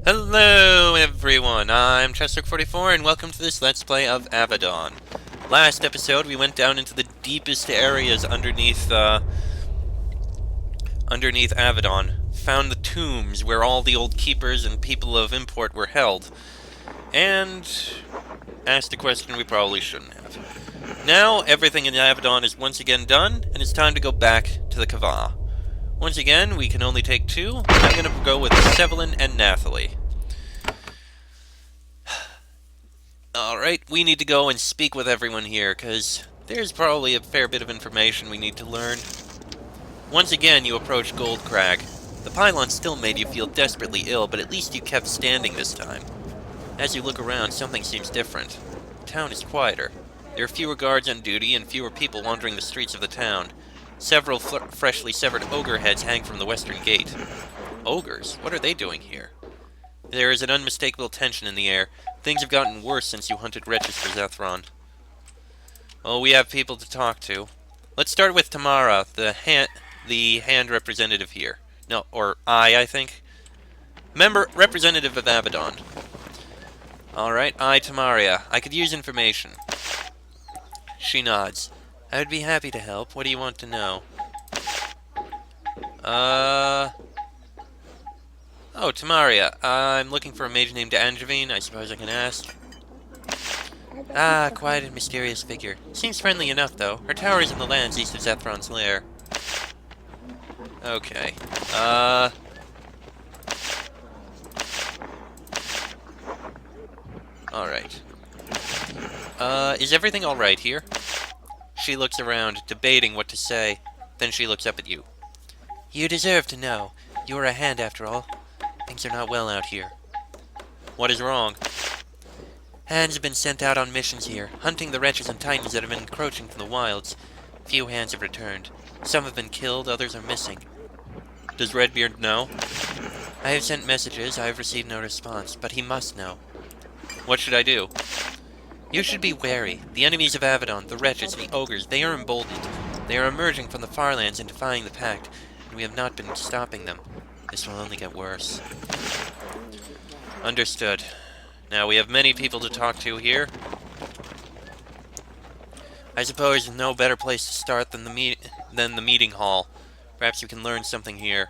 Hello everyone, I'm Chester44 and welcome to this Let's Play of Avadon. Last episode we went down into the deepest areas underneath Avadon, found the tombs where all the old keepers and people of import were held, and asked a question we probably shouldn't have. Now everything in Avadon is once again done, and it's time to go back to the Kava. Once again, we can only take two. I'm gonna go with Sevelin and Nathalie. Alright, we need to go and speak with everyone here, because there's probably a fair bit of information we need to learn. Once again, you approach Goldcrag. The pylon still made you feel desperately ill, but at least you kept standing this time. As you look around, something seems different. The town is quieter. There are fewer guards on duty and fewer people wandering the streets of the town. Several freshly severed ogre heads hang from the western gate. Ogres? What are they doing here? There is an unmistakable tension in the air. Things have gotten worse since you hunted wretches for Zethron. Well, we have people to talk to. Let's start with Tamara, the hand representative here. No, or I think. Representative of Avadon. Alright, Tamaria. I could use information. She nods. I would be happy to help. What do you want to know? Oh, Tamaria. I'm looking for a mage named Angevine. I suppose I can ask. Ah, quiet and mysterious figure. Seems friendly enough, though. Her tower is in the lands east of Zethron's lair. Okay. Alright. Is everything alright here? She looks around, debating what to say. Then she looks up at you. You deserve to know. You are a hand, after all. Things are not well out here. What is wrong? Hands have been sent out on missions here, hunting the wretches and titans that have been encroaching from the wilds. Few hands have returned. Some have been killed, others are missing. Does Redbeard know? I have sent messages, I have received no response, but he must know. What should I do? You should be wary. The enemies of Avadon, the wretches, the ogres, they are emboldened. They are emerging from the far lands and defying the pact, and we have not been stopping them. This will only get worse. Understood. Now, we have many people to talk to here. I suppose no better place to start than the meeting hall. Perhaps you can learn something here.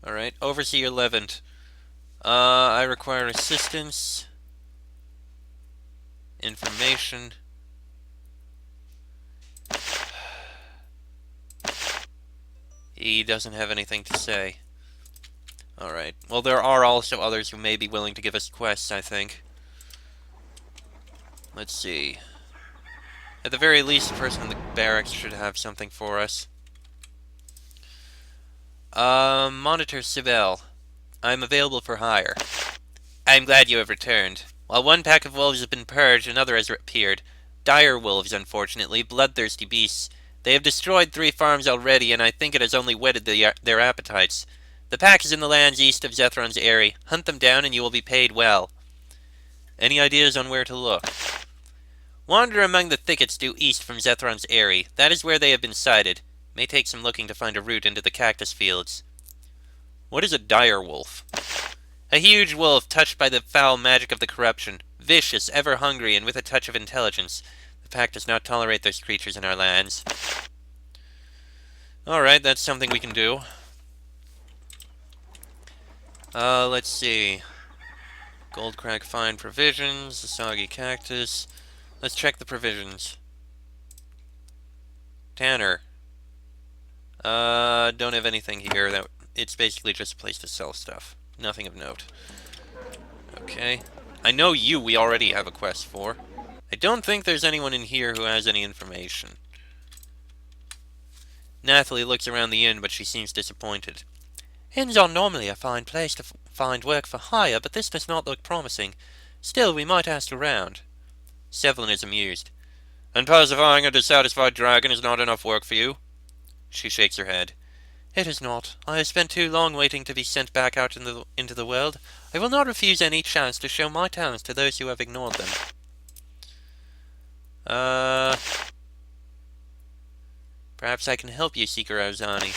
Alright, Overseer Levant. I require assistance. Information. He doesn't have anything to say. Alright. Well, there are also others who may be willing to give us quests, I think. Let's see. At the very least, the person in the barracks should have something for us. Monitor Sibel. I'm available for hire. I'm glad you have returned. While one pack of wolves has been purged, another has appeared. Dire wolves, unfortunately, bloodthirsty beasts. They have destroyed 3 farms already, and I think it has only whetted their appetites. The pack is in the lands east of Zethron's Eyrie. Hunt them down and you will be paid well. Any ideas on where to look? Wander among the thickets due east from Zethron's Eyrie. That is where they have been sighted. May take some looking to find a route into the cactus fields. What is a dire wolf? A huge wolf touched by the foul magic of the corruption. Vicious, ever hungry, and with a touch of intelligence. The pack does not tolerate those creatures in our lands. Alright, that's something we can do. Let's see. Goldcrag find provisions, the soggy cactus. Let's check the provisions. Tanner. Don't have anything here. It's basically just a place to sell stuff. Nothing of note. Okay. I know we already have a quest for. I don't think there's anyone in here who has any information. Nathalie looks around the inn, but she seems disappointed. Inns are normally a fine place to find work for hire, but this does not look promising. Still, we might ask around. Sevelin is amused. And pacifying a dissatisfied dragon is not enough work for you? She shakes her head. It is not. I have spent too long waiting to be sent back out into the world. I will not refuse any chance to show my talents to those who have ignored them. Perhaps I can help you, Seeker Ozani.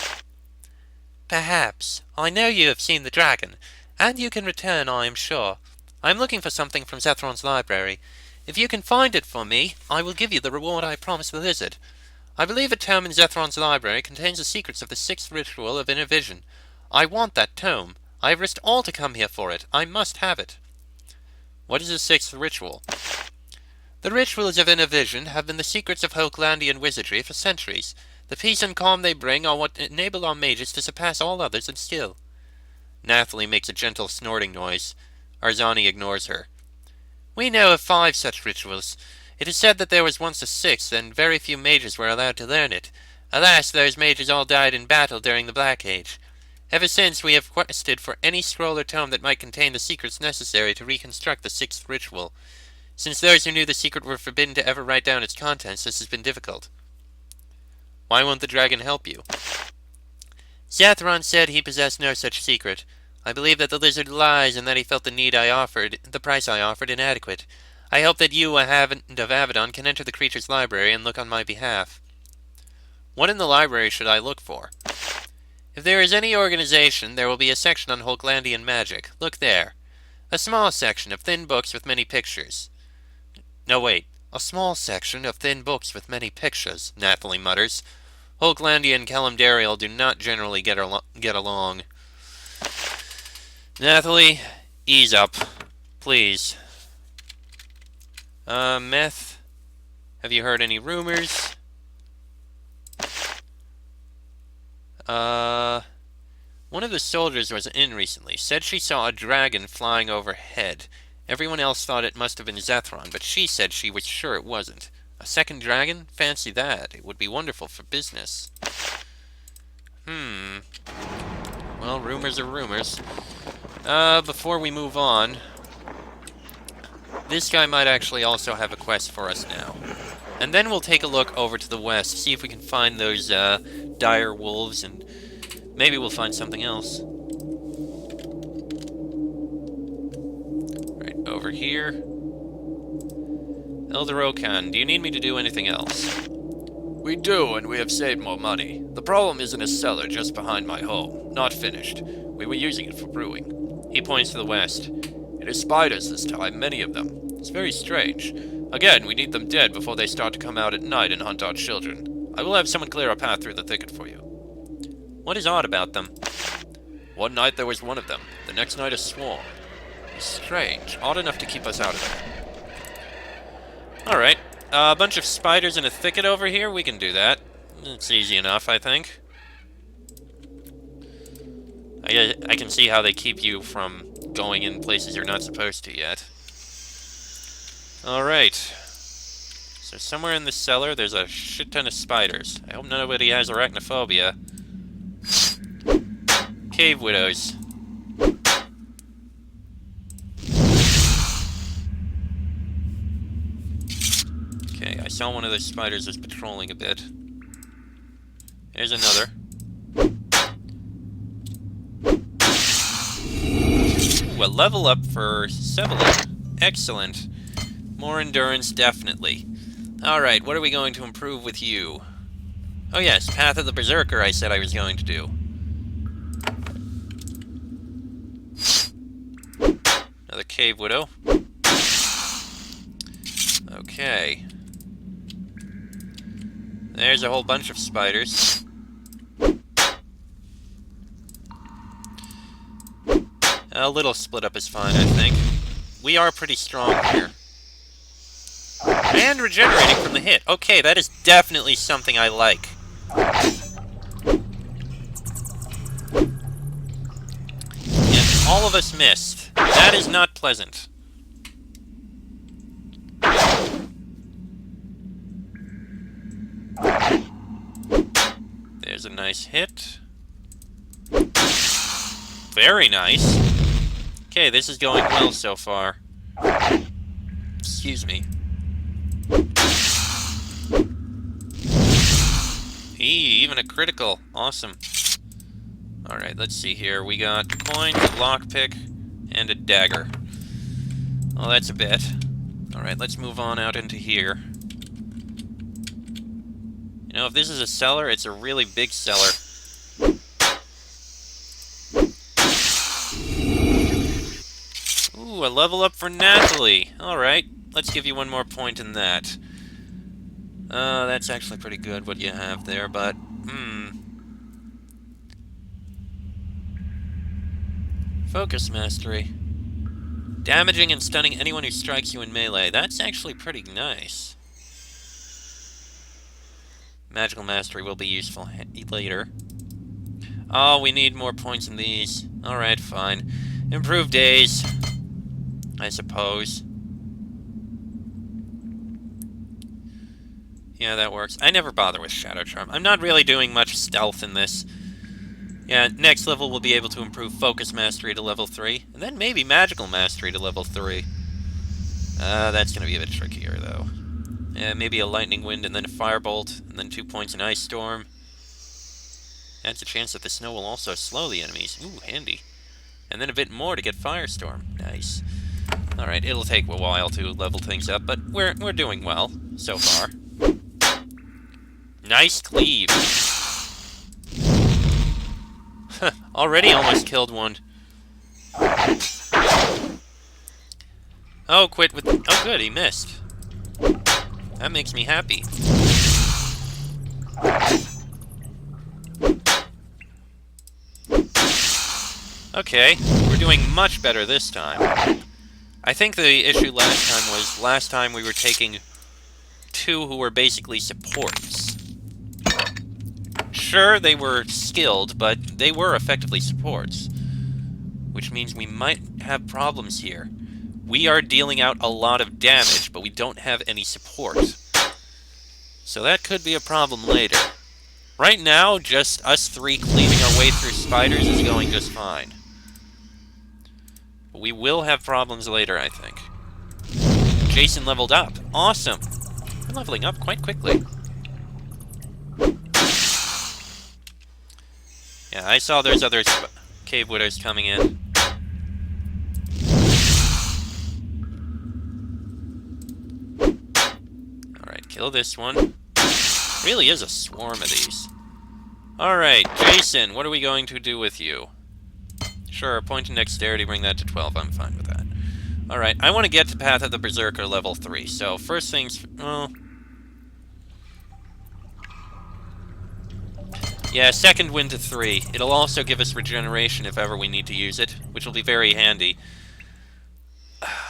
Perhaps. I know you have seen the dragon, and you can return, I am sure. I am looking for something from Zethron's library. If you can find it for me, I will give you the reward I promised the lizard. I believe a tome in Zethron's library contains the secrets of the sixth ritual of inner vision. I want that tome. I have risked all to come here for it. I must have it. What is the sixth ritual? The rituals of inner vision have been the secrets of Hochlandian wizardry for centuries. The peace and calm they bring are what enable our mages to surpass all others in skill. Nathalie makes a gentle snorting noise. Arzani ignores her. We know of 5 such rituals. It is said that there was once a 6th, and very few mages were allowed to learn it. Alas, those mages all died in battle during the Black Age. Ever since, we have quested for any scroll or tome that might contain the secrets necessary to reconstruct the 6th ritual. Since those who knew the secret were forbidden to ever write down its contents, this has been difficult. Why won't the dragon help you? Zathron said he possessed no such secret. I believe that the lizard lies and that he felt the price I offered, inadequate. I hope that you, a Hound of Avadon, can enter the creature's library and look on my behalf. What in the library should I look for? If there is any organization, there will be a section on Hochlandian magic. Look there. A small section of thin books with many pictures. No, wait. A small section of thin books with many pictures, Nathalie mutters. Hochlandia and Kalimdariel do not generally get along. Nathalie, ease up. Please. Meth? Have you heard any rumors? One of the soldiers was in recently. Said she saw a dragon flying overhead. Everyone else thought it must have been Zethron, but she said she was sure it wasn't. A second dragon? Fancy that. It would be wonderful for business. Well, rumors are rumors. Before we move on, this guy might actually also have a quest for us now. And then we'll take a look over to the west, see if we can find those, dire wolves, and maybe we'll find something else. Right, over here. Elder Okan, do you need me to do anything else? We do, and we have saved more money. The problem is in a cellar just behind my home. Not finished. We were using it for brewing. He points to the west. It is spiders this time, many of them. It's very strange. Again, we need them dead before they start to come out at night and hunt our children. I will have someone clear a path through the thicket for you. What is odd about them? One night there was one of them. The next night a swarm. It's strange. Odd enough to keep us out of there. Alright. A bunch of spiders in a thicket over here? We can do that. It's easy enough, I think. I can see how they keep you from going in places you're not supposed to yet. Alright. So somewhere in this cellar, there's a shit ton of spiders. I hope nobody has arachnophobia. Cave widows. Okay, I saw one of those spiders was patrolling a bit. There's another. Ooh, a level up for Severin. Excellent. More endurance, definitely. Alright, what are we going to improve with you? Oh yes, Path of the Berserker I said I was going to do. Another Cave Widow. Okay. There's a whole bunch of spiders. A little split up is fine, I think. We are pretty strong here. And regenerating from the hit. Okay, that is definitely something I like. And all of us missed. That is not pleasant. There's a nice hit. Very nice. Okay, this is going well so far. Excuse me. Even a critical. Awesome. Alright, let's see here. We got coins, a lockpick, and a dagger. Oh, that's a bit. Alright, let's move on out into here. You know, if this is a cellar, it's a really big cellar. Ooh, a level up for Natalie. Alright, let's give you one more point in that. That's actually pretty good what you have there, but... Focus Mastery. Damaging and stunning anyone who strikes you in melee. That's actually pretty nice. Magical Mastery will be useful later. Oh, we need more points in these. Alright, fine. Improved days, I suppose. Yeah, that works. I never bother with Shadow Charm. I'm not really doing much stealth in this. Yeah, next level we'll be able to improve Focus Mastery to level 3, and then maybe Magical Mastery to level 3. That's gonna be a bit trickier, though. Yeah, maybe a Lightning Wind, and then a Firebolt, and then 2 points in Ice Storm. Adds a chance that the snow will also slow the enemies. Ooh, handy. And then a bit more to get Firestorm. Nice. Alright, it'll take a while to level things up, but we're doing well, so far. Nice cleave. Already almost killed one. Oh, quit with... Oh, good, he missed. That makes me happy. Okay, we're doing much better this time. I think the issue last time was, last time we were taking 2 who were basically supports. Sure, they were skilled, but they were effectively supports. Which means we might have problems here. We are dealing out a lot of damage, but we don't have any support. So that could be a problem later. Right now, just us 3 cleaving our way through spiders is going just fine. But we will have problems later, I think. Jason leveled up. Awesome! We're leveling up quite quickly. Yeah, I saw there's other Cave Widows coming in. Alright, kill this one. Really is a swarm of these. Alright, Jason, what are we going to do with you? Sure, point in dexterity, bring that to 12, I'm fine with that. Alright, I want to get to Path of the Berserker level 3, so first things... well... yeah, second wind to 3. It'll also give us regeneration if ever we need to use it, which will be very handy.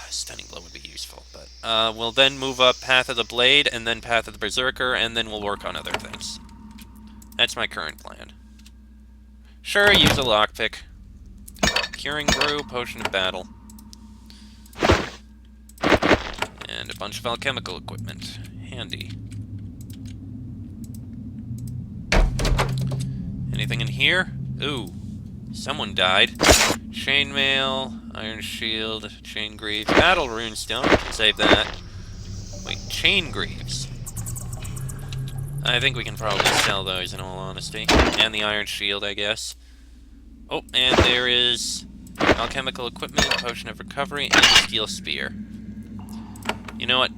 Stunning Blow would be useful, but... we'll then move up Path of the Blade, and then Path of the Berserker, and then we'll work on other things. That's my current plan. Sure, use a lockpick. Curing Brew, Potion of Battle. And a bunch of alchemical equipment. Handy. Anything in here? Ooh. Someone died. Chainmail, Iron Shield, Chain Greaves, Battle Runestone. Can save that. Wait, Chain Greaves. I think we can probably sell those in all honesty. And the Iron Shield, I guess. Oh, and there is alchemical equipment, Potion of Recovery, and a Steel Spear. You know what?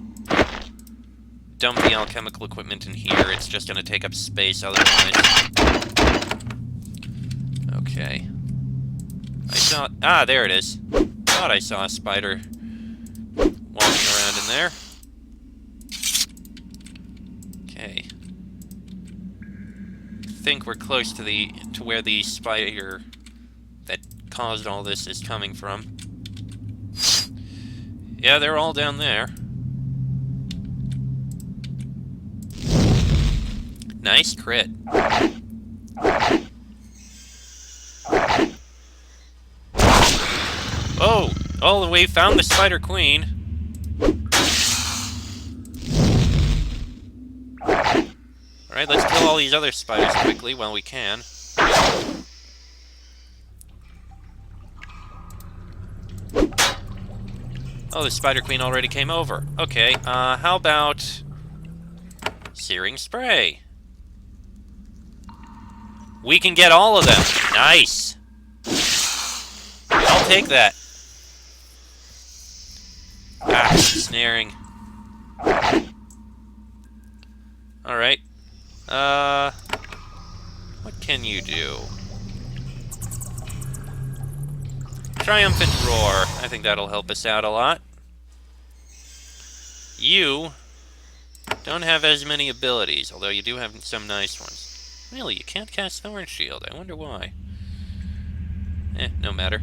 Dump the alchemical equipment in here. It's just going to take up space otherwise. Okay. I saw... ah, there it is. Thought I saw a spider walking around in there. Okay. I think we're close to where the spider that caused all this is coming from. Yeah, they're all down there. Nice crit. Oh! Oh, we found the Spider Queen. Alright, let's kill all these other spiders quickly while we can. Oh, the Spider Queen already came over. Okay, how about... Searing Spray? We can get all of them! Nice! I'll take that. Ah, snaring. Alright. What can you do? Triumphant Roar. I think that'll help us out a lot. You don't have as many abilities, although you do have some nice ones. Really, you can't cast Thorn Shield. I wonder why. No matter.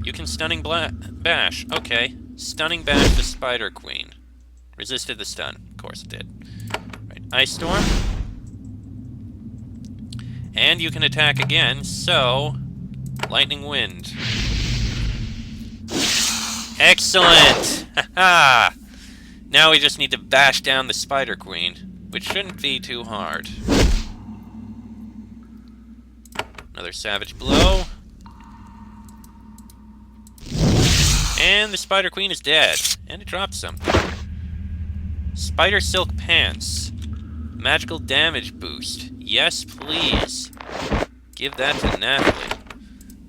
You can Stunning Bash. Okay. Stunning Bash the Spider Queen. Resisted the stun. Of course it did. Right. Ice Storm. And you can attack again, so... Lightning Wind. Excellent! Haha! Now we just need to bash down the Spider Queen, which shouldn't be too hard. Another Savage Blow. And the Spider Queen is dead. And it dropped something. Spider Silk Pants. Magical damage boost. Yes, please. Give that to Nathalie.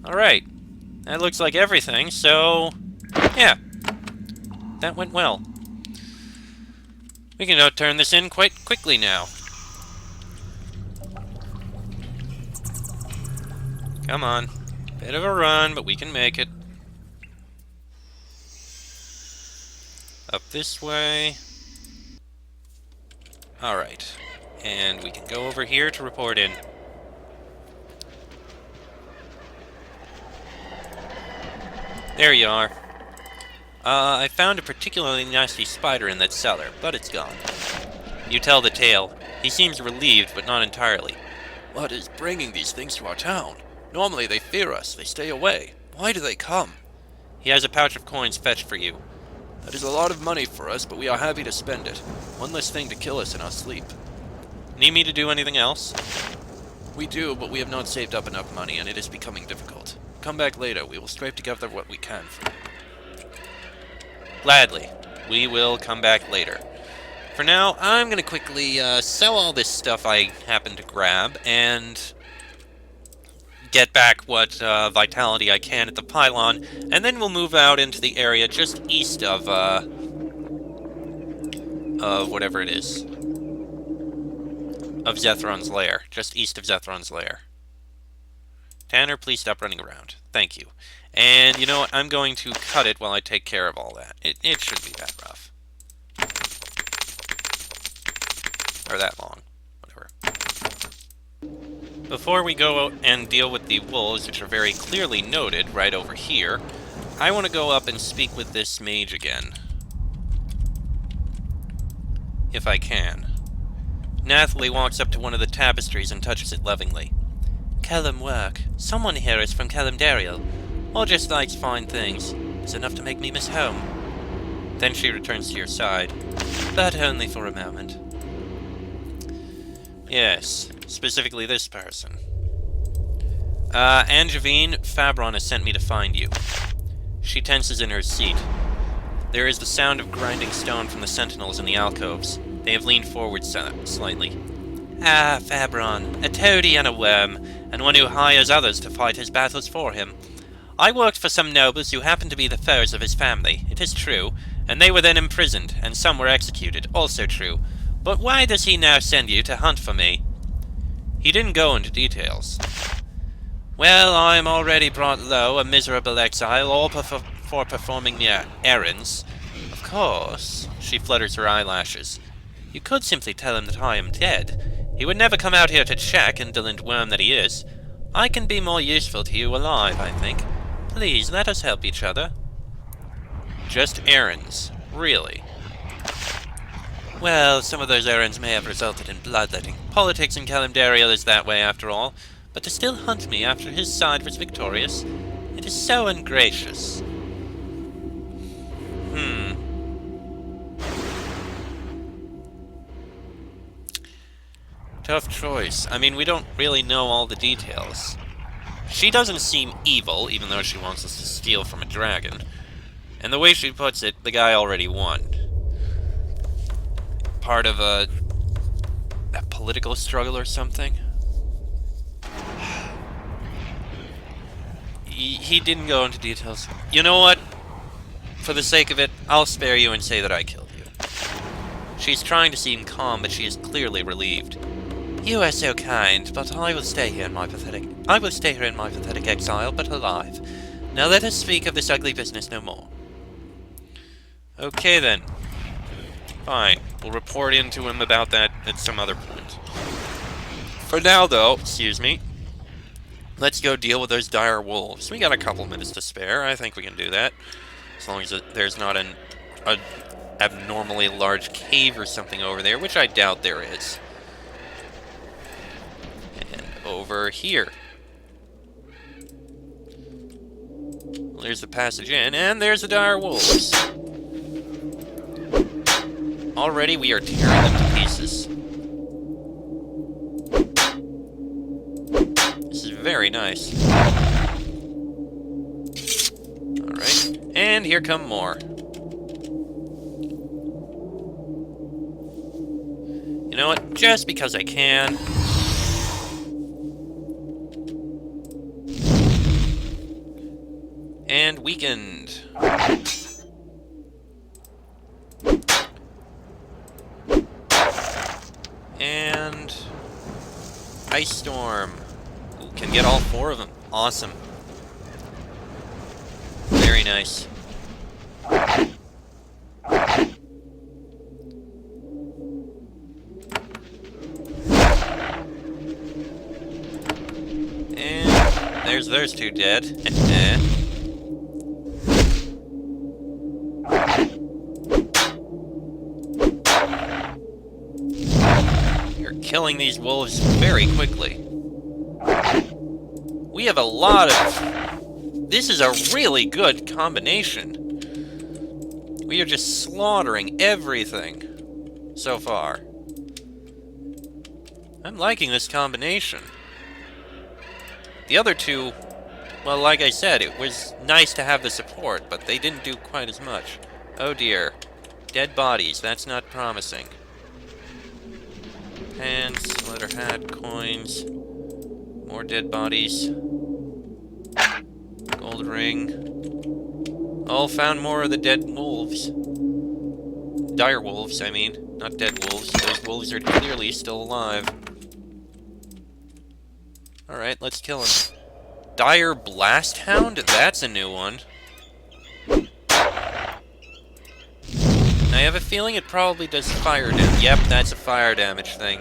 Alright. That looks like everything, so... yeah. That went well. We can turn this in quite quickly now. Come on. Bit of a run, but we can make it. Up this way. Alright. And we can go over here to report in. There you are. I found a particularly nasty spider in that cellar, but it's gone. You tell the tale. He seems relieved, but not entirely. What is bringing these things to our town? Normally they fear us, they stay away. Why do they come? He has a pouch of coins fetched for you. That is a lot of money for us, but we are happy to spend it. One less thing to kill us in our sleep. Need me to do anything else? We do, but we have not saved up enough money, and it is becoming difficult. Come back later, we will scrape together what we can for you. Gladly. We will come back later. For now, I'm going to quickly sell all this stuff I happen to grab, and get back what vitality I can at the pylon, and then we'll move out into the area just east of whatever it is. Of Zethron's lair. Just east of Zethron's lair. Tanner, please stop running around. Thank you. And you know what? I'm going to cut it while I take care of all that. It shouldn't be that rough. Or that long. Whatever. Before we go out and deal with the wolves, which are very clearly noted right over here, I want to go up and speak with this mage again. If I can. Nathalie walks up to one of the tapestries and touches it lovingly. Callum work. Someone here is from Callum Dariel. Or just likes fine things. It's enough to make me miss home. Then she returns to your side. But only for a moment. Yes, specifically this person. Angevine, Fabron has sent me to find you. She tenses in her seat. There is the sound of grinding stone from the sentinels in the alcoves. They have leaned forward slightly. Ah, Fabron, a toady and a worm, and one who hires others to fight his battles for him. I worked for some nobles who happened to be the foes of his family, it is true, and they were then imprisoned, and some were executed, also true. But why does he now send you to hunt for me? He didn't go into details. Well, I am already brought low, a miserable exile, all for performing mere errands. Of course, she flutters her eyelashes. You could simply tell him that I am dead. He would never come out here to check, indolent worm that he is. I can be more useful to you alive, I think. Please, let us help each other. Just errands. Really? Well, some of those errands may have resulted in bloodletting. Politics in Callum Dariel is that way, after all. But to still hunt me after his side was victorious, it is so ungracious. Tough choice. I mean, we don't really know all the details. She doesn't seem evil, even though she wants us to steal from a dragon. And the way she puts it, the guy already won. Part of a political struggle or something? He didn't go into details. You know what? For the sake of it, I'll spare you and say that I killed you. She's trying to seem calm, but she is clearly relieved. You are so kind, but I will stay here in my pathetic exile, but alive. Now let us speak of this ugly business no more. Okay then. Fine. We'll report in to him about that at some other point. For now, though, excuse me, let's go deal with those dire wolves. We got a couple minutes to spare. I think we can do that. As long as there's not an abnormally large cave or something over there, which I doubt there is. And over here. Well, there's the passage in, and there's the dire wolves. Already we are tearing them to pieces. This is very nice. Alright, and here come more. You know what? Just because I can. And weakened. And Ice Storm. Ooh, can get all four of them. Awesome. Very nice. And there's those two dead. You're killing these wolves very quickly. We have a lot of... This is a really good combination. We are just slaughtering everything so far. I'm liking this combination. The other two, well, like I said, it was nice to have the support, but they didn't do quite as much. Oh dear. Dead bodies, that's not promising. Pants, leather hat, coins, more dead bodies. Gold ring. Oh, found more of the dead wolves. Dire wolves, I mean. Not dead wolves. Those wolves are clearly still alive. Alright, let's kill him. Dire Blast Hound? That's a new one. I have a feeling it probably does fire damage. Yep, that's a fire damage thing.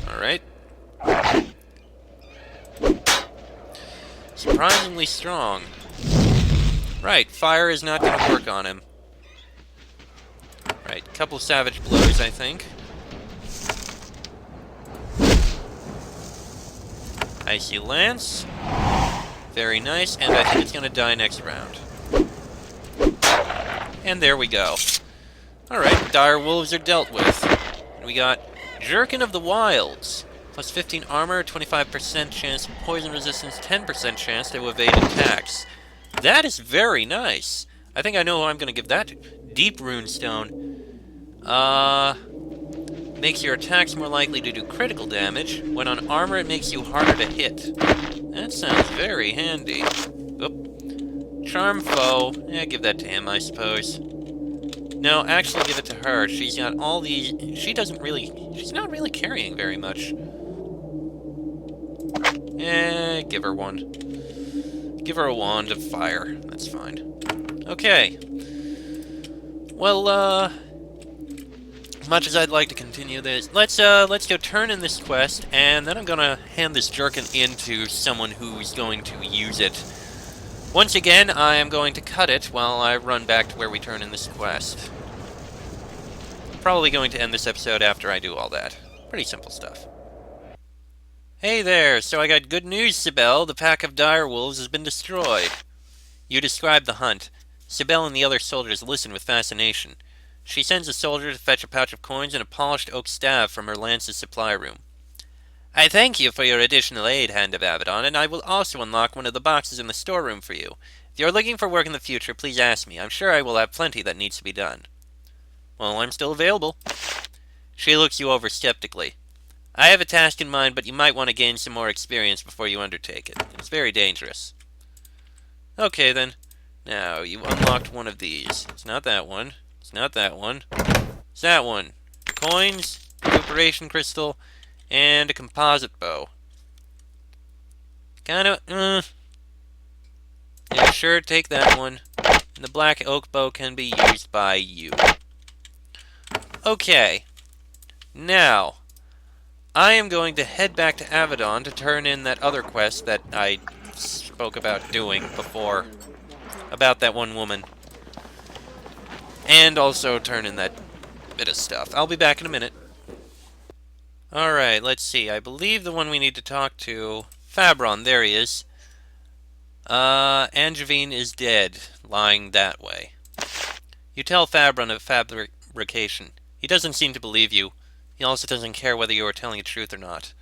Alright. Surprisingly strong. Right, fire is not going to work on him. Right, couple savage blows, I think. Icy Lance. Very nice, and I think it's going to die next round. And there we go. Alright, dire wolves are dealt with. And we got Jerkin of the Wilds. Plus 15 armor, 25% chance of poison resistance, 10% chance to evade attacks. That is very nice. I think I know who I'm going to give that to. Deep Runestone. Makes your attacks more likely to do critical damage. When on armor, it makes you harder to hit. That sounds very handy. Oop. Charm Foe. Yeah, give that to him, I suppose. No, actually give it to her. She's got all these... She's not really carrying very much. Give her one. Give her a wand of fire. That's fine. Okay. Well, much as I'd like to continue this, let's go turn in this quest, and then I'm gonna hand this jerkin in to someone who's going to use it. Once again, I am going to cut it while I run back to where we turn in this quest. Probably going to end this episode after I do all that. Pretty simple stuff. Hey there, so I got good news, Sibel. The pack of dire wolves has been destroyed. You described the hunt. Sibel and the other soldiers listen with fascination. She sends a soldier to fetch a pouch of coins and a polished oak staff from her lance's supply room. I thank you for your additional aid, Hand of Avadon, and I will also unlock one of the boxes in the storeroom for you. If you're looking for work in the future, please ask me. I'm sure I will have plenty that needs to be done. Well, I'm still available. She looks you over skeptically. I have a task in mind, but you might want to gain some more experience before you undertake it. It's very dangerous. Okay, then. Now, you unlocked one of these. It's not that one. It's not that one. It's that one. Coins, recuperation crystal, And a composite bow. Kinda, yeah, sure, take that one. And the black oak bow can be used by you. Okay. Now, I am going to head back to Avadon to turn in that other quest that I spoke about doing before. About that one woman. And also turn in that bit of stuff. I'll be back in a minute. Alright, let's see. I believe the one we need to talk to... Fabron, there he is. Angevine is dead, lying that way. You tell Fabron of fabrication. He doesn't seem to believe you. He also doesn't care whether you are telling the truth or not.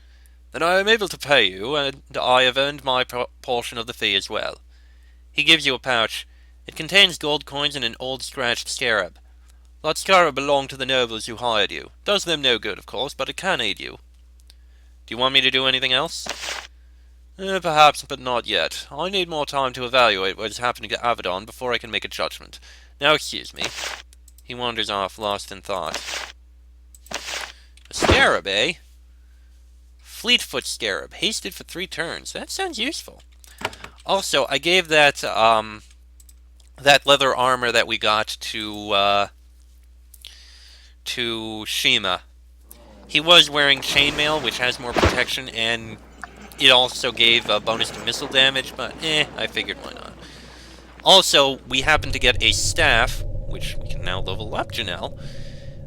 Then I am able to pay you, and I have earned my portion of the fee as well. He gives you a pouch. It contains gold coins and an old scratched scarab. That scarab belonged to the nobles who hired you. Does them no good, of course, but it can aid you. Do you want me to do anything else? Perhaps, but not yet. I need more time to evaluate what is happening to Avadon before I can make a judgment. Now excuse me. He wanders off, lost in thought. A scarab, eh? Fleetfoot scarab, hasted for 3 turns. That sounds useful. Also, I gave that, that leather armor that we got to Shima. He was wearing chainmail, which has more protection, and it also gave a bonus to missile damage, but I figured why not. Also, we happen to get a staff, which we can now level up, Janelle,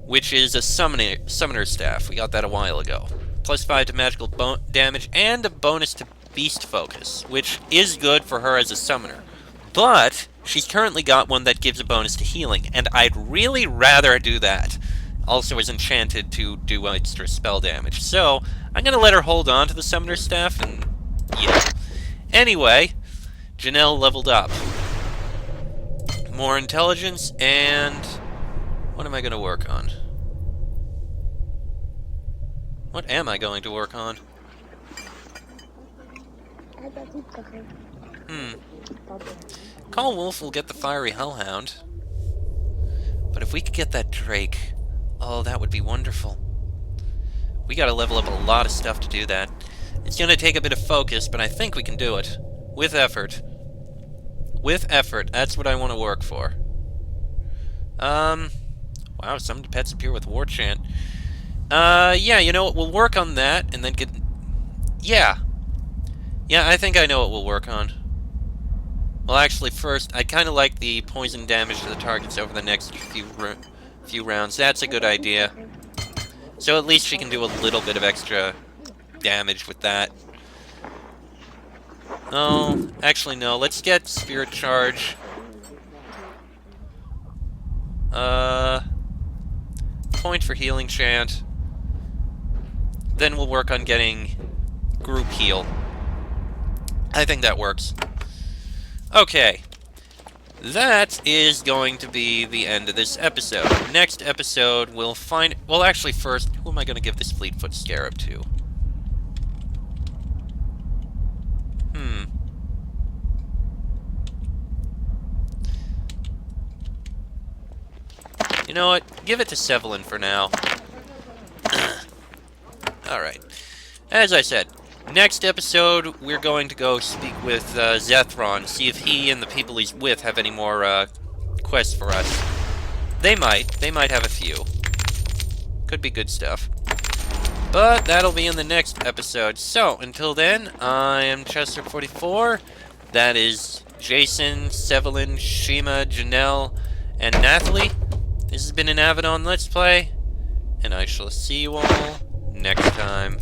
which is a summoner staff. We got that a while ago. +5 to magical damage, and a bonus to beast focus, which is good for her as a summoner. But she's currently got one that gives a bonus to healing, and I'd really rather do that. Also is enchanted to do extra spell damage. So, I'm going to let her hold on to the summoner staff, and yeah. Anyway, Janelle leveled up. More intelligence, and what am I going to work on? What am I going to work on? Call Wolf will get the fiery hellhound. But if we could get that Drake, oh, that would be wonderful. We gotta level up a lot of stuff to do that. It's gonna take a bit of focus, but I think we can do it. With effort. With effort, that's what I want to work for. Wow, summoned pets appear with War Chant. Yeah, you know what, we'll work on that, and then get... Yeah. Yeah, I think I know what we'll work on. Well, actually, first, I kind of like the poison damage to the targets over the next few rounds. That's a good idea. So at least she can do a little bit of extra damage with that. Oh, actually, no. Let's get Spirit Charge. Point for Healing Chant. Then we'll work on getting Group Heal. I think that works. Okay. That is going to be the end of this episode. Next episode, we'll find... Well, actually, first, who am I going to give this Fleetfoot Scarab to? You know what? Give it to Sevelin for now. Alright. As I said, next episode, we're going to go speak with Zethron, see if he and the people he's with have any more quests for us. They might. They might have a few. Could be good stuff. But that'll be in the next episode. So, until then, I am Chester44. That is Jason, Sevelin, Shima, Janelle, and Nathalie. This has been an Avadon Let's Play, and I shall see you all next time.